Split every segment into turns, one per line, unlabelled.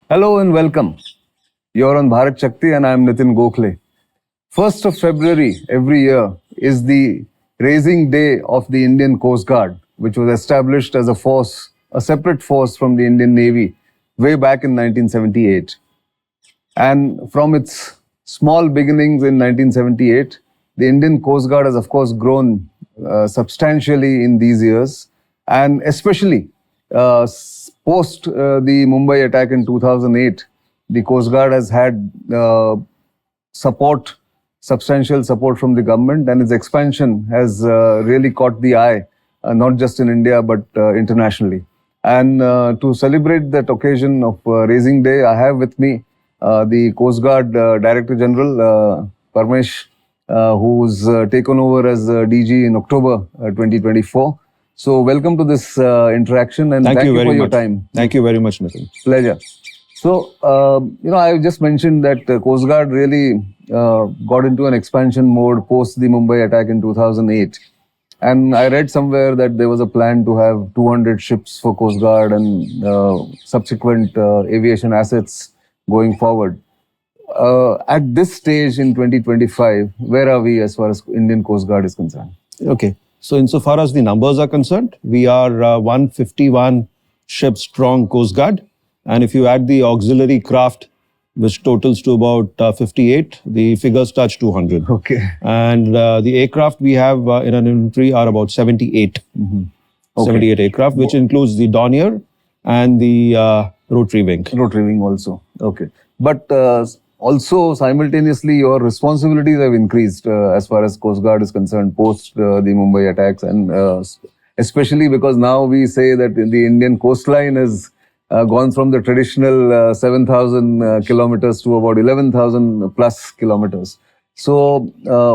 Hello and welcome. You're on BharatShakti and I'm Nitin Gokhale. 1st of February every year is the raising day of the Indian Coast Guard, which was established as a force, a separate force from the Indian Navy way back in 1978. And from its small beginnings in 1978, the Indian Coast Guard has of course grown substantially in these years, and especially post the Mumbai attack in 2008, the Coast Guard has had substantial support from the government, and its expansion has really caught the eye, not just in India but internationally. And to celebrate that occasion of Raising Day, I have with me the Coast Guard Director General, Paramesh, who's taken over as DG in October 2024. So welcome to this interaction, and thank you for your time.
Thank you very much, Nitin.
Pleasure. So, I just mentioned that Coast Guard really got into an expansion mode post the Mumbai attack in 2008. And I read somewhere that there was a plan to have 200 ships for Coast Guard and subsequent aviation assets going forward. At this stage in 2025, where are we as far as Indian Coast Guard is concerned?
Okay. So insofar as the numbers are concerned, we are 151 ship strong Coast Guard. And if you add the auxiliary craft, which totals to about 58, the figures touch 200.
Okay.
And the aircraft we have in an inventory are about 78. Mm-hmm. Okay. 78 aircraft, which includes the Dornier and the rotary wing.
Rotary wing also. Okay. But also simultaneously your responsibilities have increased as far as Coast Guard is concerned post the Mumbai attacks, and especially because now we say that the Indian coastline has gone from the traditional 7,000 kilometers to about 11,000 plus kilometers. So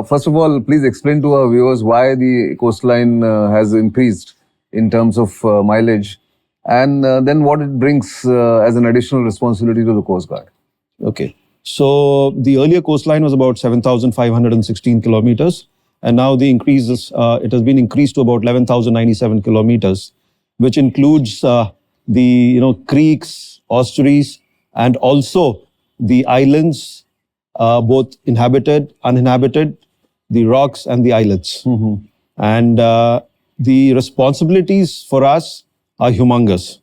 first of all, please explain to our viewers why the coastline has increased in terms of mileage, and then what it brings as an additional responsibility to the Coast Guard.
Okay. So the earlier coastline was about 7,516 kilometers, and now the increase is, it has been increased to about 11,097 kilometers, which includes the creeks, estuaries, and also the islands, both inhabited, uninhabited, the rocks and the islets. Mm-hmm. And the responsibilities for us are humongous.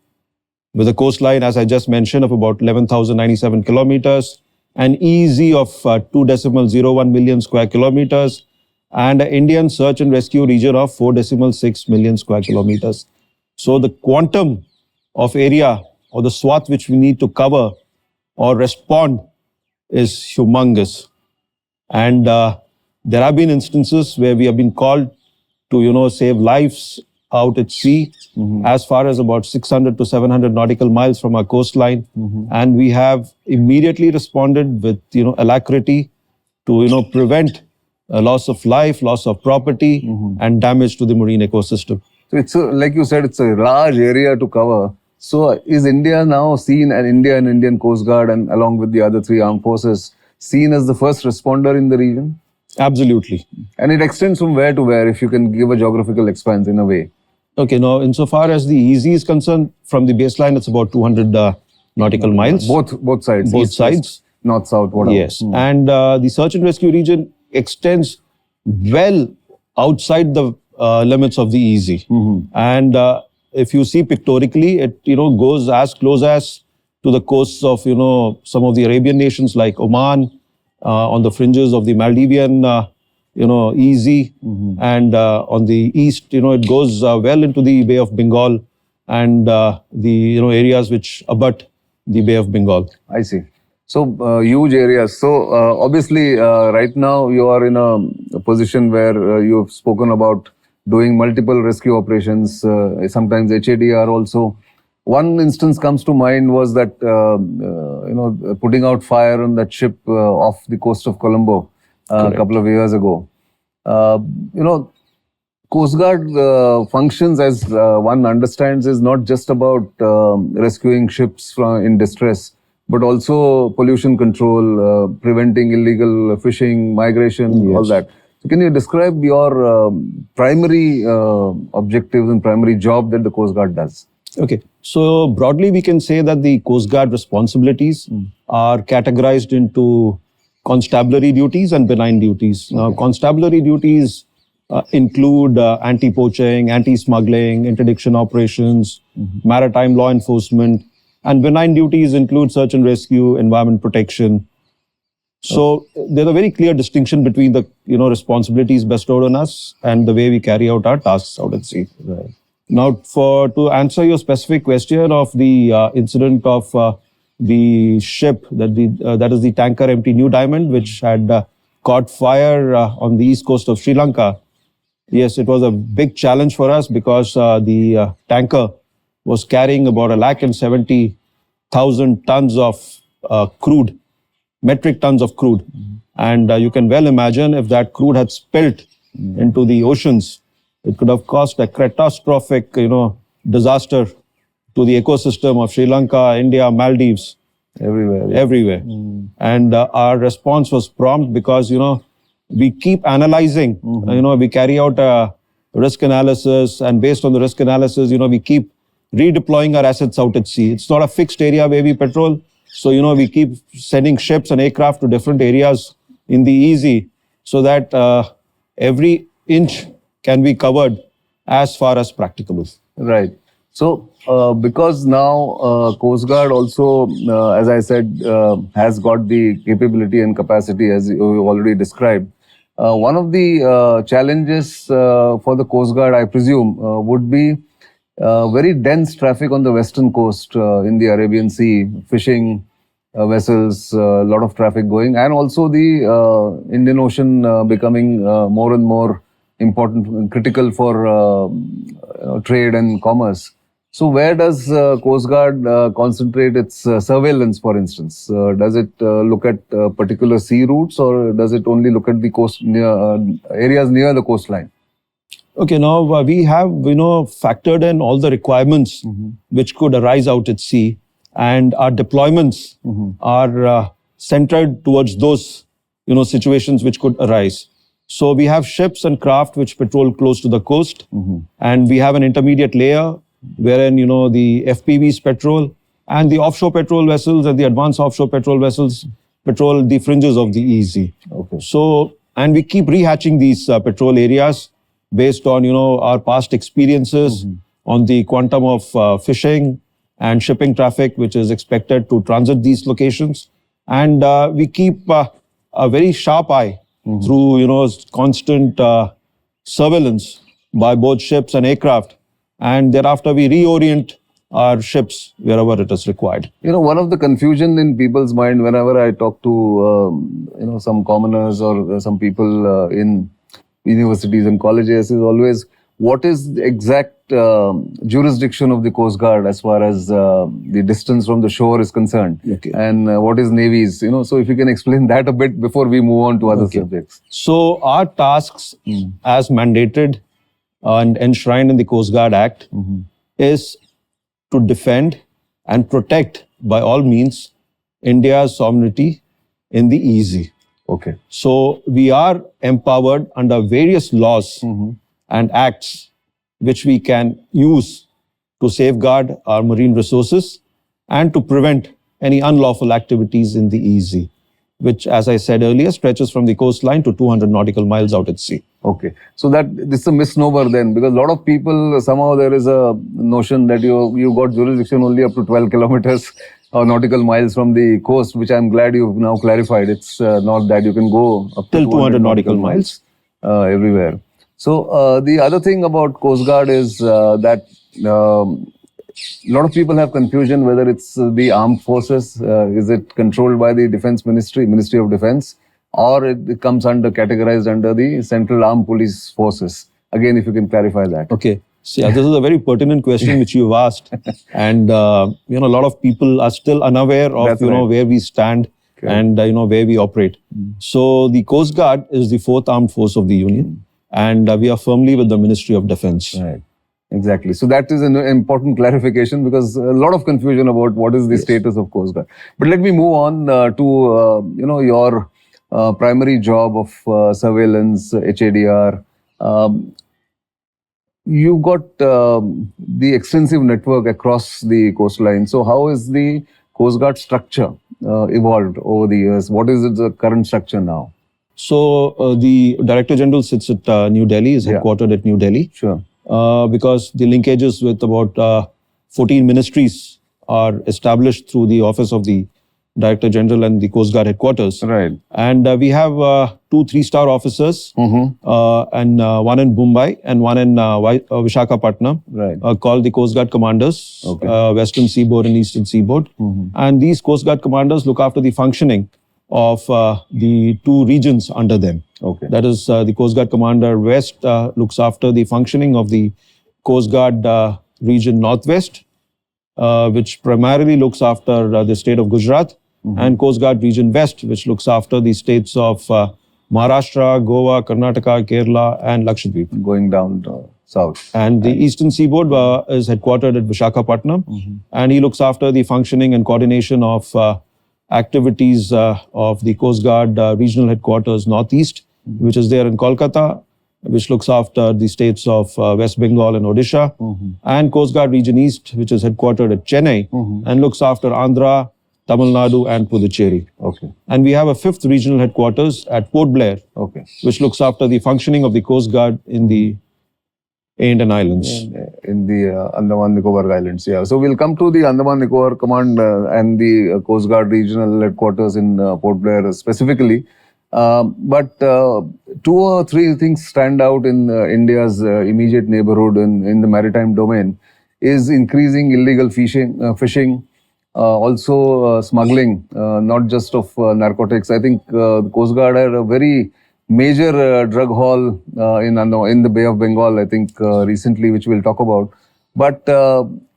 With a coastline, as I just mentioned, of about 11,097 kilometers, an EEZ of 2.01 million square kilometers, and an Indian search and rescue region of 4.6 million square kilometers. So the quantum of area or the swath which we need to cover or respond is humongous. And there have been instances where we have been called to, save lives out at sea, mm-hmm. as far as about 600 to 700 nautical miles from our coastline. Mm-hmm. And we have immediately responded with, alacrity to, prevent a loss of life, loss of property, mm-hmm. and damage to the marine ecosystem.
So it's like you said, it's a large area to cover. So is India now seen, and India and Indian Coast Guard, and along with the other three armed forces, seen as the first responder in the region?
Absolutely.
And it extends from where to where, if you can give a geographical expanse in a way.
Okay, now insofar as the EEZ is concerned, from the baseline, it's about 200 nautical miles.
Both sides?
Both
east,
sides.
West, north, south, whatever.
Yes. And the search and rescue region extends well outside the limits of the EEZ. Mm-hmm. And if you see pictorically, it goes as close as to the coasts of some of the Arabian nations like Oman, on the fringes of the Maldivian EEZ, mm-hmm. and on the east, it goes well into the Bay of Bengal and the areas which abut the Bay of Bengal.
I see. So huge areas. So obviously, right now you are in a position where you have spoken about doing multiple rescue operations, sometimes HADR also. One instance comes to mind was that, putting out fire on that ship off the coast of Colombo a couple of years ago. Coast Guard functions, as one understands, is not just about rescuing ships in distress, but also pollution control, preventing illegal fishing, migration, yes. all that. So can you describe your primary objectives and primary job that the Coast Guard does?
Okay. So broadly, we can say that the Coast Guard responsibilities are categorized into constabulary duties and benign duties. Now, constabulary duties include anti-poaching, anti-smuggling, interdiction operations, maritime law enforcement, and benign duties include search and rescue, environment protection. So there's a very clear distinction between the responsibilities bestowed on us and the way we carry out our tasks out at sea.
Right.
Now, to answer your specific question of the incident of the ship that is the tanker MT New Diamond, which had caught fire on the east coast of Sri Lanka. Yes, it was a big challenge for us because the tanker was carrying about 170,000 tons of crude, metric tons of crude, and you can well imagine if that crude had spilt into the oceans, it could have caused a catastrophic, disaster to the ecosystem of Sri Lanka, India, Maldives, everywhere. And our response was prompt because, we keep analyzing, we carry out a risk analysis, and based on the risk analysis, we keep redeploying our assets out at sea. It's not a fixed area where we patrol. So, we keep sending ships and aircraft to different areas in the easy so that every inch can be covered as far as practicable.
Right. So, because now Coast Guard also, as I said, has got the capability and capacity as you already described. One of the challenges for the Coast Guard, I presume, would be very dense traffic on the western coast in the Arabian Sea, fishing vessels, a lot of traffic going, and also the Indian Ocean becoming more and more important and critical for trade and commerce. So where does Coast Guard concentrate its surveillance, for instance? Does it look at particular sea routes, or does it only look at the coast areas near the coastline?
Okay, now we have factored in all the requirements which could arise out at sea, and our deployments are centered towards those situations which could arise. So we have ships and craft which patrol close to the coast, and we have an intermediate layer wherein the FPVs patrol, and the offshore patrol vessels and the advanced offshore patrol vessels patrol the fringes of the EEZ.
Okay.
So, and we keep rehatching these patrol areas based on our past experiences on the quantum of fishing and shipping traffic which is expected to transit these locations, and we keep a very sharp eye through constant surveillance by both ships and aircraft, and thereafter we reorient our ships wherever it is required.
One of the confusion in people's mind whenever I talk to some commoners or some people in universities and colleges is always, what is the exact jurisdiction of the Coast Guard as far as the distance from the shore is concerned, and what is Navy's? So if you can explain that a bit before we move on to other subjects.
So our tasks, as mandated and enshrined in the Coast Guard Act, is to defend and protect by all means India's sovereignty in the EEZ.
Okay.
So we are empowered under various laws and acts which we can use to safeguard our marine resources and to prevent any unlawful activities in the EEZ, which, as I said earlier, stretches from the coastline to 200 nautical miles out at sea.
Okay. So this is a misnomer then, because a lot of people, somehow there is a notion that you got jurisdiction only up to 12 kilometers or nautical miles from the coast, which I'm glad you've now clarified. It's not that you can go up to
Till 200 nautical miles
everywhere. So the other thing about Coast Guard is that a lot of people have confusion whether it's the armed forces, is it controlled by the Defense Ministry of Defense, or it comes categorized under the Central Armed Police Forces. Again, if you can clarify that.
Okay. So, this is a very pertinent question which you've asked, and a lot of people are still unaware of where we stand and where we operate. So the Coast Guard is the fourth armed force of the Union, and we are firmly with the Ministry of Defense.
Right. Exactly. So that is an important clarification, because a lot of confusion about what is the status of Coast Guard. But let me move on to your primary job of surveillance, HADR. you've got the extensive network across the coastline. So how is the Coast Guard structure evolved over the years? What is the current structure now?
So the Director General sits at New Delhi, is headquartered at New Delhi.
Sure.
Because the linkages with about 14 ministries are established through the office of the Director General and the Coast Guard headquarters.
Right.
And we have 2 3-star officers, and one in Mumbai and one in Vishakhapatnam,
Right.
called the Coast Guard Commanders,
Okay.
Western Seaboard and Eastern Seaboard. And these Coast Guard Commanders look after the functioning of the 2 regions under them.
Okay.
That is, the Coast Guard Commander West looks after the functioning of the Coast Guard region Northwest, which primarily looks after the state of Gujarat, and Coast Guard region West, which looks after the states of Maharashtra, Goa, Karnataka, Kerala, and Lakshadweep.
Going down south.
And the Eastern Seaboard is headquartered at Vishakhapatnam, and he looks after the functioning and coordination of activities of the Coast Guard regional headquarters Northeast, which is there in Kolkata, which looks after the states of West Bengal and Odisha, and Coast Guard Region East, which is headquartered at Chennai, and looks after Andhra, Tamil Nadu, and Puducherry.
Okay.
And we have a 5th regional headquarters at Port Blair,
Okay.
which looks after the functioning of the Coast Guard in the Indian Islands.
In the Andaman Nicobar Islands. Yeah. So we'll come to the Andaman Nicobar Command and the Coast Guard regional headquarters in Port Blair specifically. But 2 or 3 things stand out in India's immediate neighborhood in the maritime domain is increasing illegal fishing, also smuggling, not just of narcotics. I think the Coast Guard had a very major drug haul in the Bay of Bengal, I think recently, which we'll talk about. But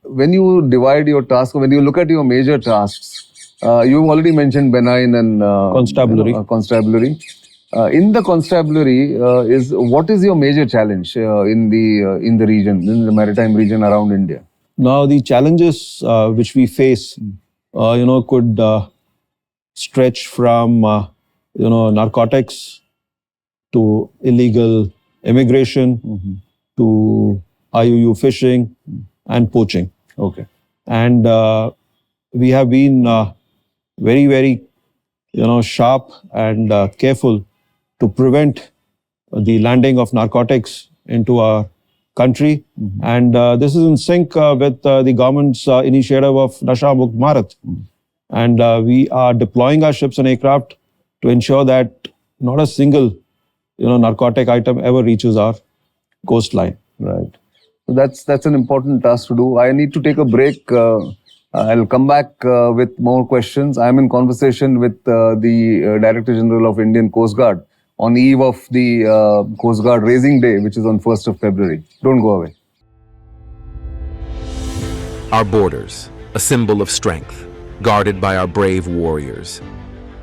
when you divide your task, when you look at your major tasks, you've already mentioned benign and
Constabulary.
Constabulary. In the constabulary, what is your major challenge in the region, in the maritime region around India?
Now, the challenges which we face, could stretch from, narcotics to illegal immigration to IUU fishing and poaching.
Okay.
And we have been very, very, sharp and careful to prevent the landing of narcotics into our country. And this is in sync with the government's initiative of Nasha Mukt Bharat. And we are deploying our ships and aircraft to ensure that not a single, narcotic item ever reaches our coastline.
Right. So that's an important task to do. I need to take a break. I'll come back with more questions. I'm in conversation with the Director General of Indian Coast Guard on the eve of the Coast Guard Raising Day, which is on 1st of February. Don't go away.
Our borders, a symbol of strength, guarded by our brave warriors.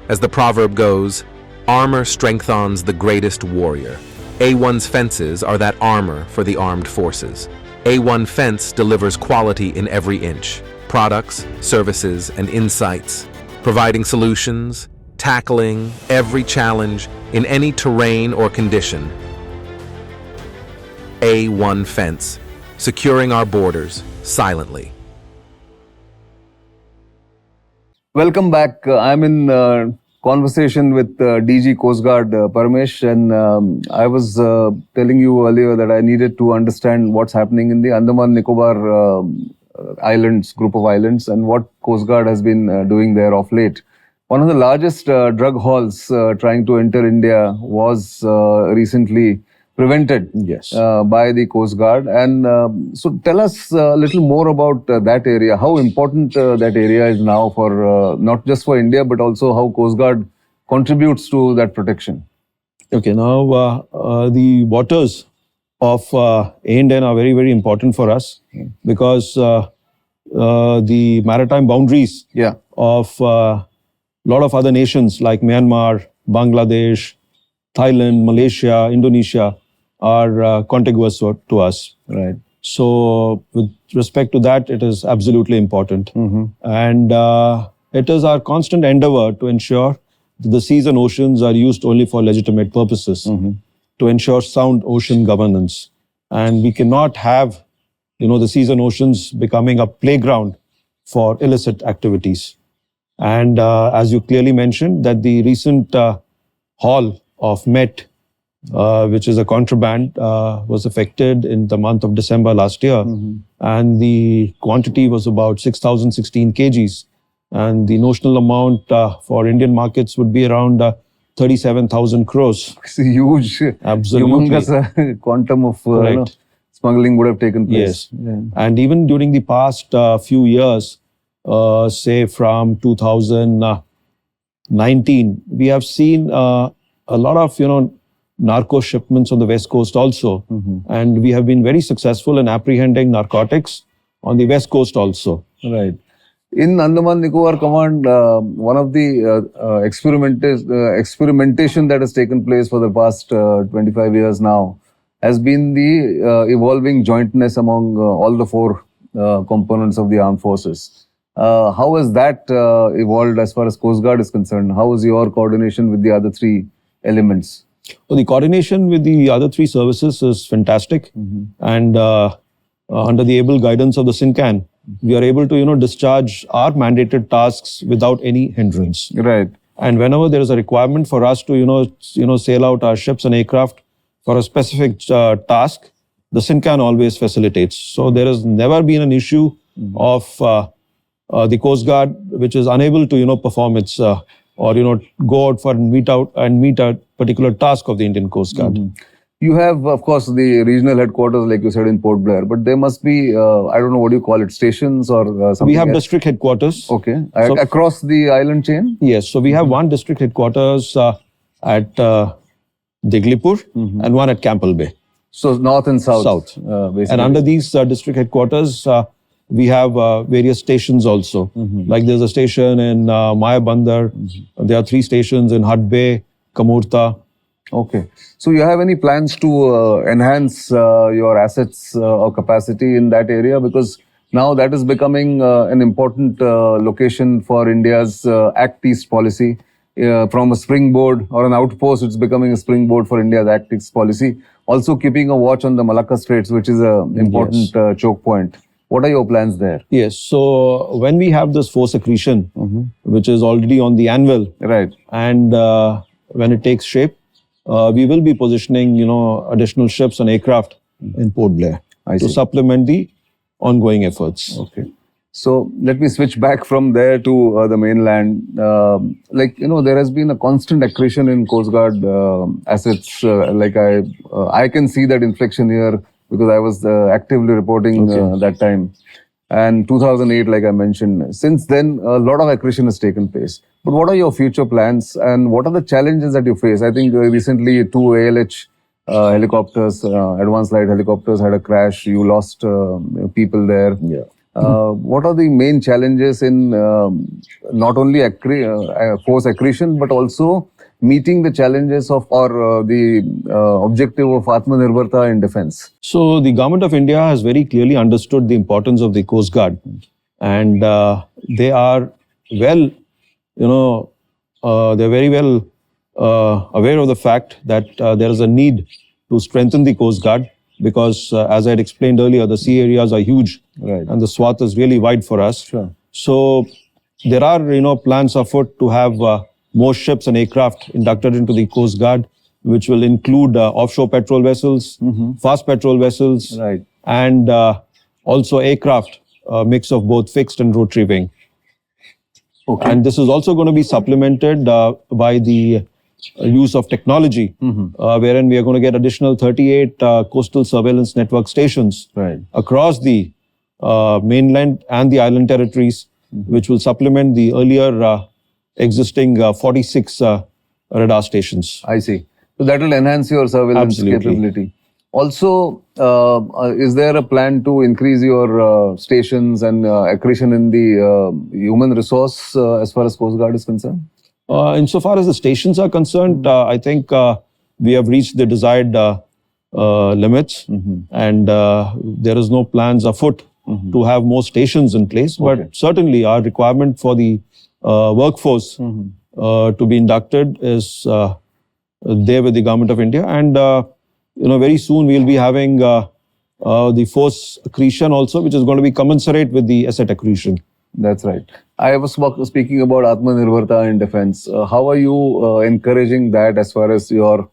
As the proverb goes, armor strengthens the greatest warrior. A1's fences are that armor for the armed forces. A1 Fence delivers quality in every inch, products, services, and insights, providing solutions, tackling every challenge in any terrain or condition. A1 Fence, securing our borders silently.
Welcome back. I'm in conversation with DG Coast Guard Paramesh, and I was telling you earlier that I needed to understand what's happening in the Andaman Nicobar islands, group of islands, and what Coast Guard has been doing there of late. One of the largest drug hauls trying to enter India was recently prevented by the Coast Guard. And so tell us a little more about that area, how important that area is now for not just for India, but also how Coast Guard contributes to that protection.
Okay, now the waters of A&N are very, very important for us because the maritime boundaries of a lot of other nations like Myanmar, Bangladesh, Thailand, Malaysia, Indonesia are contiguous to us.
Right.
So with respect to that, it is absolutely important. And it is our constant endeavor to ensure that the seas and oceans are used only for legitimate purposes, to ensure sound ocean governance. and we cannot have, the seas and oceans becoming a playground for illicit activities. And as you clearly mentioned, that the recent haul of Met, which is a contraband, was affected in the month of December last year. And the quantity was about 6,016 kgs. And the notional amount for Indian markets would be around 37,000 crores.
It's a huge,
Absolutely.
humongous quantum of
Correct.
smuggling would have taken place.
Yes. And even during the past few years, say from 2019, we have seen a lot of, narco shipments on the West Coast also. And we have been very successful in apprehending narcotics on the West Coast also.
Right. In Andaman Nicobar Command, one of the experimentation that has taken place for the past 25 years now has been the evolving jointness among all the four components of the armed forces. How has that evolved as far as Coast Guard is concerned? How is your coordination with the other three elements?
Well, the coordination with the other three services is fantastic. And under the able guidance of the SINCAN, we are able to, discharge our mandated tasks without any hindrance.
Right.
And whenever there is a requirement for us to, sail out our ships and aircraft for a specific task, the SINCAN always facilitates. So there has never been an issue of the Coast Guard which is unable to, perform its or, go out for meet a particular task of the Indian Coast Guard.
You have, of course, the regional headquarters, like you said, in Port Blair, but there must be, I don't know, what do you call it, stations or something?
We have
else?
district headquarters.
Okay.
So-
Across the island chain?
Yes, so we have one district headquarters at Diglipur and one at Campbell Bay.
So north and south.
South.
Basically.
And under these district headquarters, we have various stations also. Like there's a station in Maya Bandar. There are 3 stations in Hud Bay, Kamurta.
Okay. So you have any plans to enhance your assets or capacity in that area? Because now that is becoming an important location for India's Act East policy. From a springboard or an outpost, it's becoming a springboard for India's Act East policy. Also keeping a watch on the Malacca Straits, which is an important choke point. What are your plans there?
Yes, so when we have this force accretion, which is already on the anvil,
Right.
and when it takes shape, we will be positioning, additional ships and aircraft in Port Blair to supplement the ongoing efforts.
Okay. So let me switch back from there to the mainland. There has been a constant accretion in Coast Guard assets. I can see that inflection here because I was actively reporting that time. And 2008, like I mentioned, since then, a lot of accretion has taken place. But what are your future plans and what are the challenges that you face? I think recently 2 ALH helicopters, advanced light helicopters had a crash. You lost people there.
Yeah.
What are the main challenges in not only force accretion, but also meeting the challenges of or the objective of Atmanirbharta in defense?
So the government of India has very clearly understood the importance of the Coast Guard, and they are well, they're very well aware of the fact that there is a need to strengthen the Coast Guard because, as I had explained earlier, the sea areas are huge,
Right.
and the swath is really wide for us.
Sure.
So there are, plans afoot to have more ships and aircraft inducted into the Coast Guard, which will include offshore patrol vessels, fast patrol vessels,
Right.
and also aircraft, a mix of both fixed and rotary wing.
Okay.
And this is also going to be supplemented by the use of technology, wherein we are going to get additional 38 coastal surveillance network stations
Right.
across the mainland and the island territories, which will supplement the earlier existing 46 radar stations.
I see. So that will enhance your surveillance
Absolutely.
capability. Also, is there a plan to increase your stations and accretion in the human resource as far as Coast Guard is concerned?
Insofar as the stations are concerned, I think we have reached the desired limits, and there is no plans afoot to have more stations in place. But certainly, our requirement for the workforce to be inducted is there with the government of India, and very soon we'll be having the force accretion also, which is going to be commensurate with the asset accretion.
That's right. I was speaking about Atmanirbharta in defense. How are you encouraging that as far as your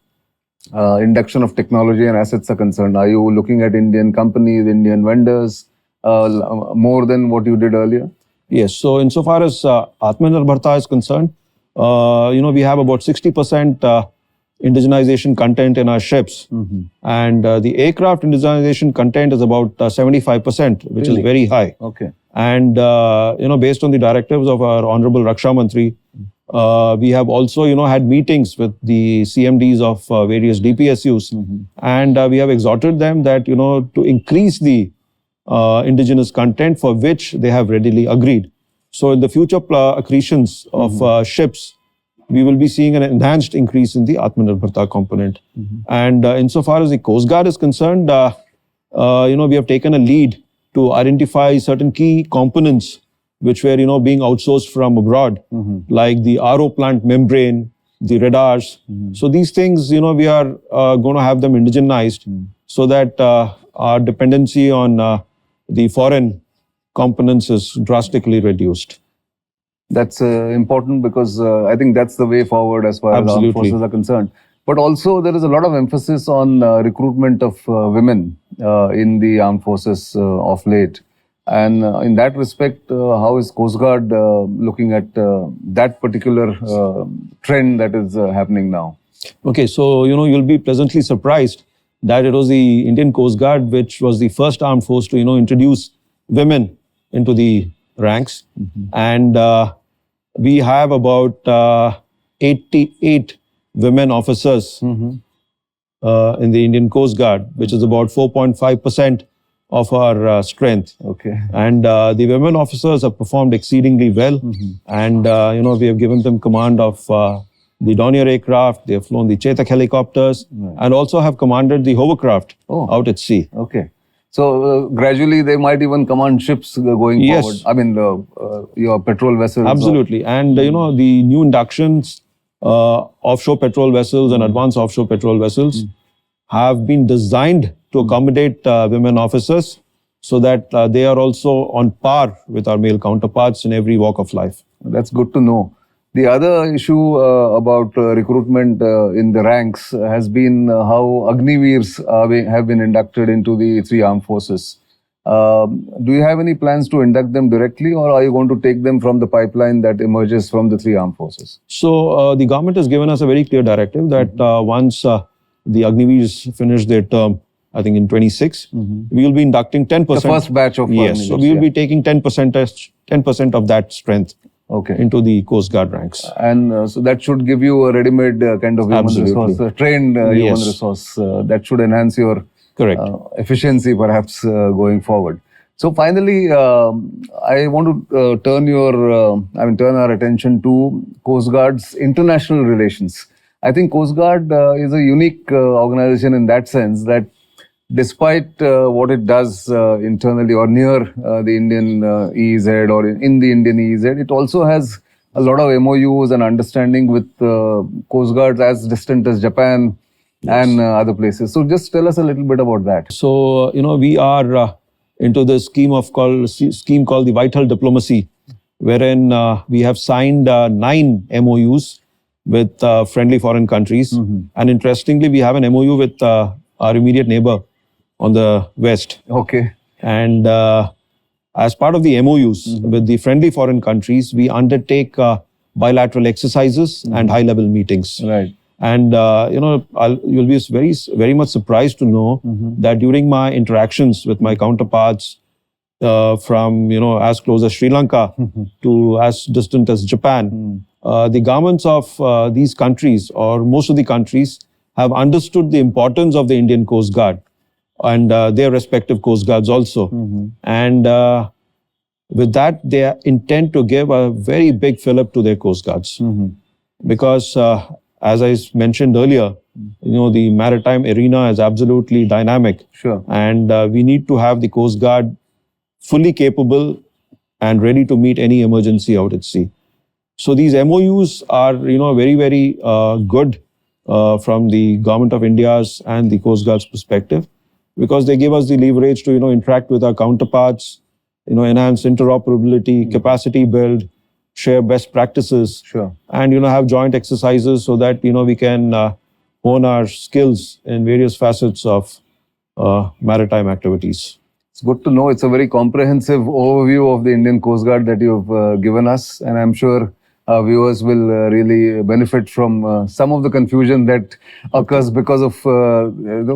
induction of technology and assets are concerned? Are you looking at Indian companies, Indian vendors, more than what you did earlier?
Yes. So insofar as Atmanirbharta is concerned, we have about 60% indigenization content in our ships. And the aircraft indigenization content is about 75%, which is very high.
Okay.
And, based on the directives of our Honorable Raksha Mantri, we have also, had meetings with the CMDs of various DPSUs. And we have exhorted them that, to increase the indigenous content for which they have readily agreed. So in the future accretions of ships, we will be seeing an enhanced increase in the Atmanirbharta component. And insofar as the Coast Guard is concerned, we have taken a lead to identify certain key components which were, being outsourced from abroad, like the RO plant membrane, the radars. So these things, we are going to have them indigenized so that our dependency on the foreign components is drastically reduced.
That's important because I think that's the way forward as far as armed forces are concerned. But also there is a lot of emphasis on recruitment of women in the armed forces of late. And in that respect, how is Coast Guard looking at that particular trend that is happening now?
Okay, so you'll be pleasantly surprised that it was the Indian Coast Guard which was the first armed force to introduce women into the ranks. And we have about 88 women officers in the Indian Coast Guard, which is about 4.5% of our strength.
Okay.
And the women officers have performed exceedingly well. And, we have given them command of the Dornier aircraft, they have flown the Chetak helicopters, and also have commanded the hovercraft out at sea.
Okay. So gradually they might even command ships going forward. I mean, your petrol vessels.
Absolutely. And, the new inductions, offshore petrol vessels and advanced offshore petrol vessels have been designed to accommodate women officers so that they are also on par with our male counterparts in every walk of life.
That's good to know. The other issue about recruitment in the ranks has been how Agniveers have been inducted into the three armed forces. Do you have any plans to induct them directly, or are you going to take them from the pipeline that emerges from the three armed forces?
So the government has given us a very clear directive that once the Agniveers finish their term, I think in 26, we will be inducting 10%.
The first batch of
Yes, so we will be taking 10% of that strength into the Coast Guard ranks.
And so that should give you a ready-made kind of human resource, trained human resource that should enhance your efficiency perhaps going forward. So finally, I want to turn our attention to Coast Guard's international relations. I think Coast Guard is a unique organization in that sense that despite what it does internally or near the Indian EEZ or in the Indian EEZ, it also has a lot of MOUs and understanding with Coast Guards as distant as Japan and other places. So just tell us a little bit about that.
So, we are into this scheme called the Whitehall Diplomacy, wherein we have signed 9 MOUs with friendly foreign countries. And interestingly, we have an MOU with our immediate neighbor on the west.
Okay.
And as part of the MOUs with the friendly foreign countries, we undertake bilateral exercises and high-level meetings.
Right.
And, you'll be very much surprised to know that during my interactions with my counterparts from, as close as Sri Lanka to as distant as Japan, the governments of these countries, or most of the countries, have understood the importance of the Indian Coast Guard and their respective Coast Guards also. And with that, they intend to give a very big fillip to their Coast Guards. Because as I mentioned earlier, the maritime arena is absolutely dynamic.
Sure.
And we need to have the Coast Guard fully capable and ready to meet any emergency out at sea. So these MOUs are, very, very good from the Government of India's and the Coast Guard's perspective. because they give us the leverage to, interact with our counterparts, enhance interoperability, capacity build, share best practices,
Sure.
and, have joint exercises so that, we can hone our skills in various facets of maritime activities.
It's good to know. It's a very comprehensive overview of the Indian Coast Guard that you've given us, and I'm sure our viewers will really benefit from some of the confusion that occurs because of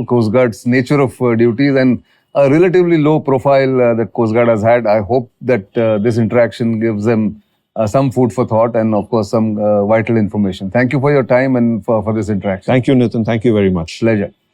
Coast Guard's nature of duties and a relatively low profile that Coast Guard has had. I hope that this interaction gives them some food for thought and, of course, some vital information. Thank you for your time and for this interaction.
Thank you, Nitin. Thank you very much.
Pleasure.